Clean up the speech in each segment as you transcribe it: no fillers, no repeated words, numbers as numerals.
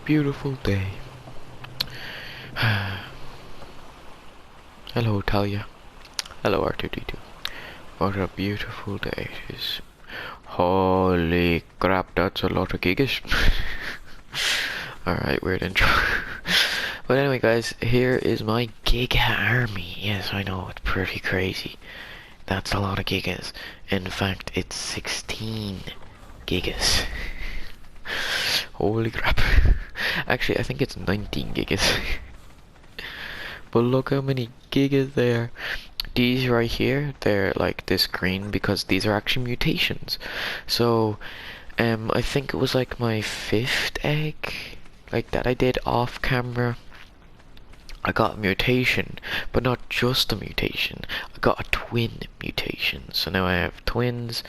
beautiful day. Hello, Talia. Hello, R2D2. What a beautiful day it is. Holy crap, that's a lot of gigas. Alright, weird intro. But anyway, guys, here is my Giga army. Yes, I know, it's pretty crazy. That's a lot of gigas. In fact, it's 16 gigas. Holy crap. Actually, I think it's 19 gigas. But look how many gigas there. These right here, they're like this green because these are actually mutations. So, I think it was like my 5th egg, like that I did off camera. I got a mutation, but not just a mutation. I got a twin mutation. So now I have twins,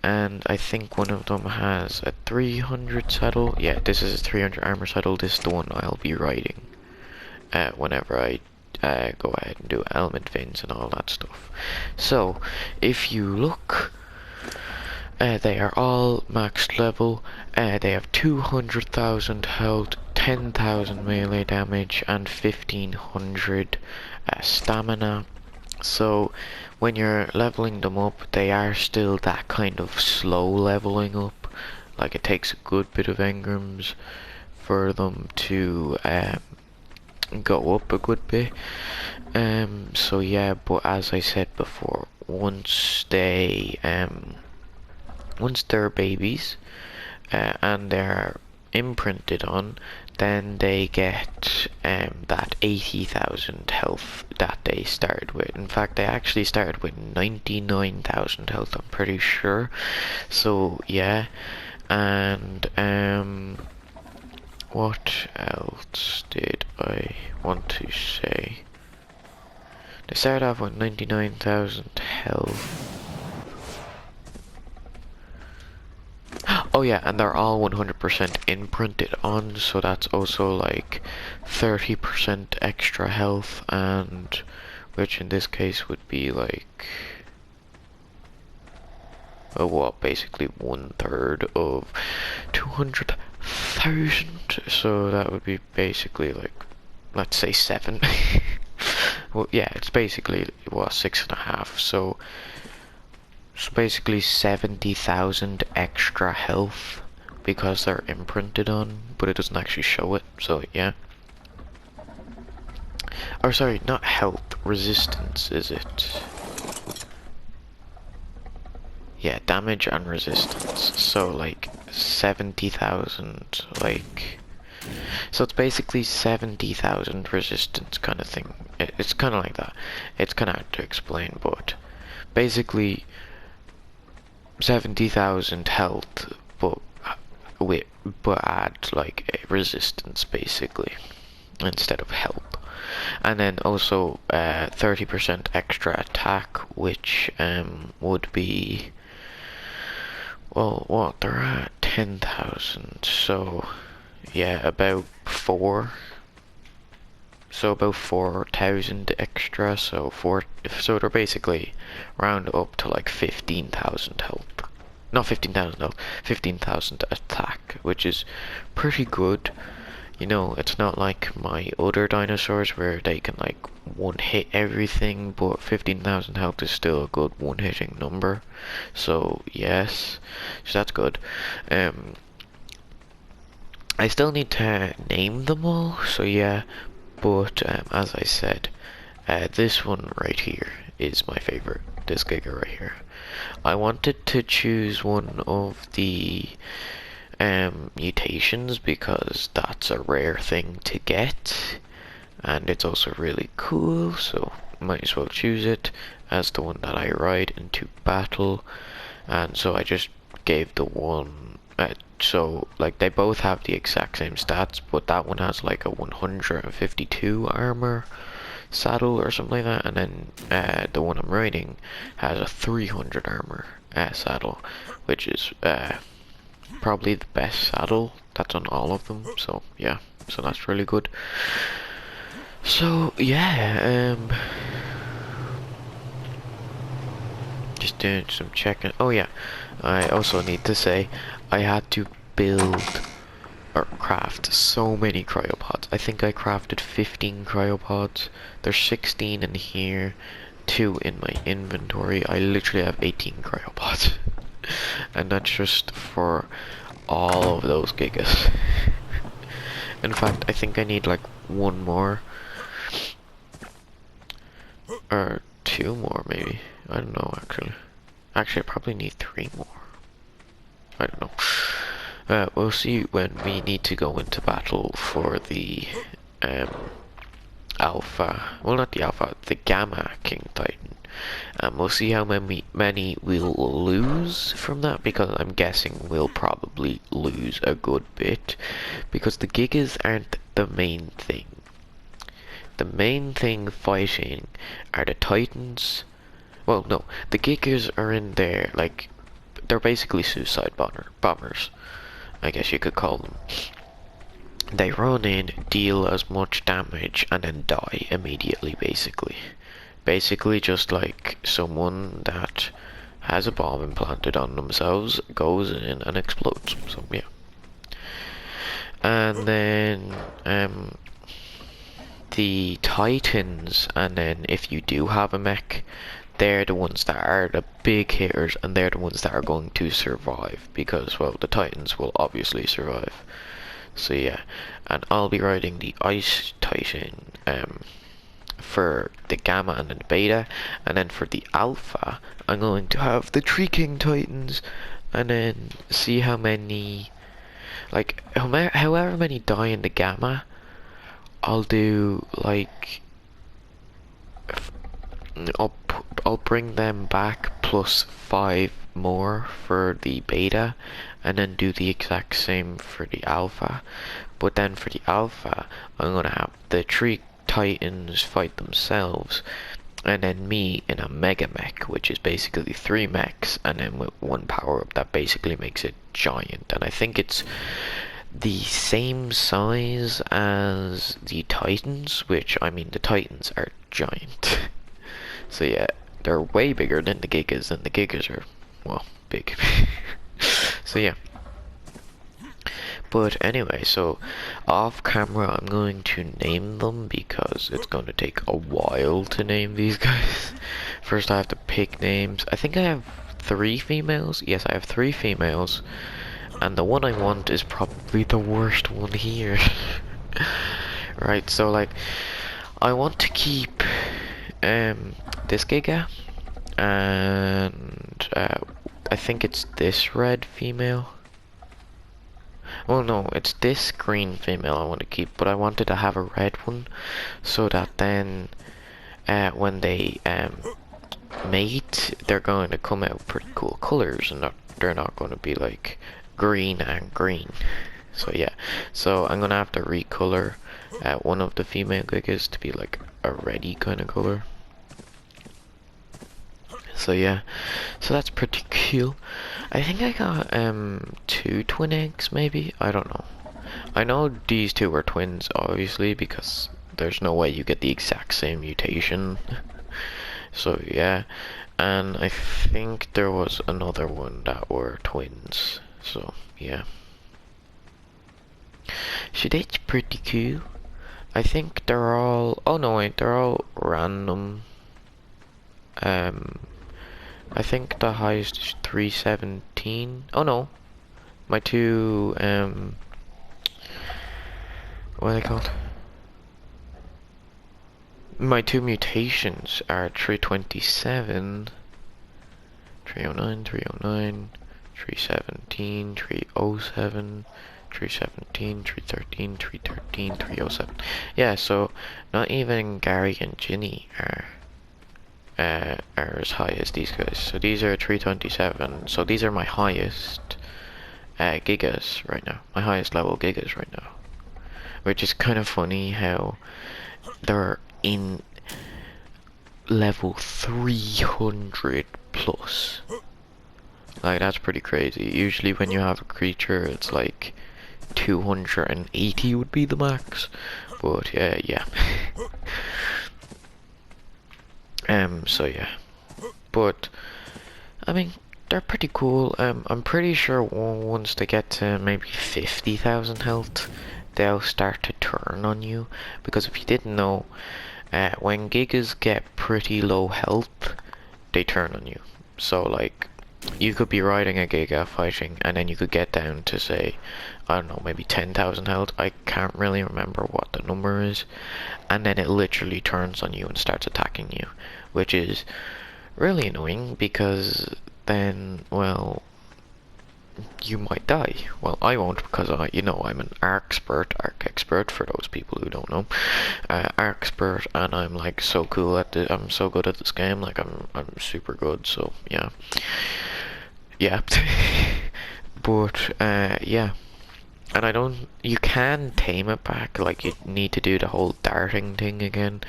and I think one of them has a 300 saddle. Yeah, this is a 300 armor saddle. This is the one I'll be riding whenever I go ahead and do element fins and all that stuff. So, if you look, they are all maxed level. They have 200,000 health, 10,000 melee damage, and 1,500 stamina. So, when you're leveling them up, they are still that kind of slow leveling up. Like, it takes a good bit of engrams for them to go up a good bit. So yeah, but as I said before, once they're babies and they're imprinted on, then they get that 80,000 health that they started with. In fact, they actually started with 99,000 health, I'm pretty sure. So yeah, and what else did I want to say? They started off with 99,000 health. Oh yeah, and they're all 100% imprinted on, so that's also like 30% extra health, and which in this case would be like basically 1/3 of 200,000. So that would be basically like, let's say 7. Well, yeah, it's basically 6.5. So basically 70,000 extra health because they're imprinted on, but it doesn't actually show it. So yeah. Or sorry, not health, resistance, is it? Yeah, damage and resistance. So like 70,000, like, so it's basically 70,000 resistance kind of thing. It's kind of like that. It's kind of hard to explain, but basically 70,000 health, but add like a resistance basically instead of health. And then also 30% extra attack, which would be, well, what, they're at 10,000, so yeah, about 4. So about 4,000 extra, so they're basically round up to like 15,000 health. Not 15,000 health, 15,000 attack, which is pretty good. You know, it's not like my other dinosaurs where they can like one-hit everything, but 15,000 health is still a good one-hitting number. So yes, so that's good. I still need to name them all, so yeah, but as I said, this one right here is my favorite, this Giga right here. I wanted to choose one of the mutations because that's a rare thing to get, and it's also really cool, so might as well choose it as the one that I ride into battle. And so I just gave the one, so like they both have the exact same stats, but that one has like a 152 armor saddle or something like that, and then the one I'm riding has a 300 armor saddle, which is probably the best saddle that's on all of them. So yeah, so that's really good. So yeah, just doing some checking. Oh yeah, I also need to say I had to build or craft so many cryopods. I think I crafted 15 cryopods. There's 16 in here, 2 in my inventory. I literally have 18 cryopods. And that's just for all of those gigas. In fact, I think I need like 1 more. Or 2 more maybe. I don't know actually. Actually, I probably need 3 more. I don't know. We'll see when we need to go into battle for the Alpha. Well, not the Alpha, the Gamma King Titan. We'll see how many we'll lose from that, because I'm guessing we'll probably lose a good bit, because the Gigas aren't the main thing. The main thing fighting are the Titans. Well, no, the Gigas are in there, like, they're basically suicide bombers, I guess you could call them. They run in, deal as much damage, and then die immediately, basically. Basically just like someone that has a bomb implanted on themselves goes in and explodes. So, yeah. And then, the Titans, and then if you do have a mech, they're the ones that are the big hitters, and they're the ones that are going to survive, because, well, the Titans will obviously survive. So yeah, and I'll be riding the Ice Titan for the Gamma and the Beta, and then for the Alpha, I'm going to have the Tree King Titans, and then see how many, like, however many die in the Gamma, I'll do, like, I'll bring them back plus 5 more for the Beta, and then do the exact same for the Alpha. But then for the Alpha, I'm gonna have the 3 Titans fight themselves, and then me in a Mega Mech, which is basically 3 mechs, and then with 1 power up that basically makes it giant. And I think it's the same size as the Titans, which, I mean, the Titans are giant. So yeah, they're way bigger than the Gigas, and the Gigas are, well, big. So yeah. But anyway, so off camera I'm going to name them, because it's going to take a while to name these guys. First I have to pick names. I think I have 3 females. Yes, I have 3 females. And the one I want is probably the worst one here. Right, so like, I want to keep this Giga, and I think it's this red female. Oh no, it's this green female I want to keep, but I wanted to have a red one, so that then when they mate, they're going to come out pretty cool colors, and they're not going to be like green and green. So yeah, so I'm gonna have to recolor one of the female Gigas to be like a reddy kind of color. So yeah, so that's pretty cool. I think I got 2 twin eggs maybe, I don't know. I know these 2 are twins obviously, because there's no way you get the exact same mutation. So yeah, and I think there was another one that were twins. So yeah, so that's pretty cool. I think they're all, oh no wait, they're all random. I think the highest is 317. Oh no, my 2 what are they called? My 2 mutations are 327, 309, 309, 317, 307, 317, 313, 313, 307. Yeah, so not even Gary and Ginny are as high as these guys. So these are 327. So these are my highest gigas right now. My highest level gigas right now. Which is kind of funny how they're in level 300 plus. Like, that's pretty crazy. Usually when you have a creature, it's like 280 would be the max. But yeah. So yeah. But I mean, they're pretty cool. I'm pretty sure once they get to maybe 50,000 health, they'll start to turn on you. Because if you didn't know, when Gigas get pretty low health, they turn on you. So like, you could be riding a Giga fighting, and then you could get down to say, I don't know, maybe 10,000 health. I can't really remember what the number is. And then it literally turns on you and starts attacking you, which is really annoying because then, well, you might die. Well, I won't because I'm an arc expert for those people who don't know. Arc expert, and I'm like so cool at I'm so good at this game. Like I'm super good. So yeah, yeah. But yeah. And you can tame it back, like you need to do the whole darting thing again,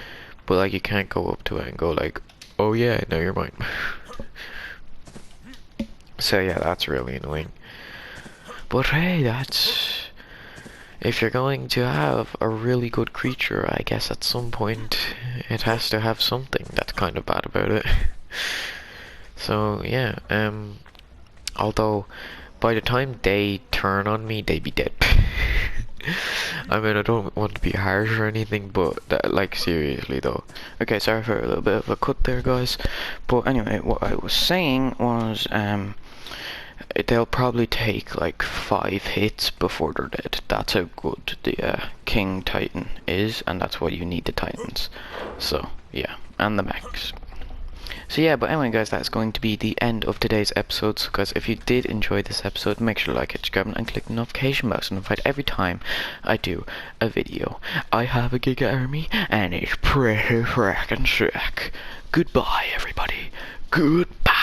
but like you can't go up to it and go like, oh yeah, now you're mine. So yeah, that's really annoying. But hey, if you're going to have a really good creature, I guess at some point it has to have something that's kind of bad about it. So yeah, although by the time they turn on me, they be dead. I mean, I don't want to be harsh or anything, but like seriously though. Okay, sorry for a little bit of a cut there, guys. But anyway, what I was saying was, they'll probably take like 5 hits before they're dead. That's how good the King Titan is, and that's why you need the Titans. So yeah, and the mechs. So yeah, but anyway guys, that's going to be the end of today's episode. So guys, if you did enjoy this episode, make sure to like it, subscribe, and click the notification bell so you're notified every time I do a video. I have a Giga army, and it's pretty frackin' sick. Goodbye everybody. Goodbye.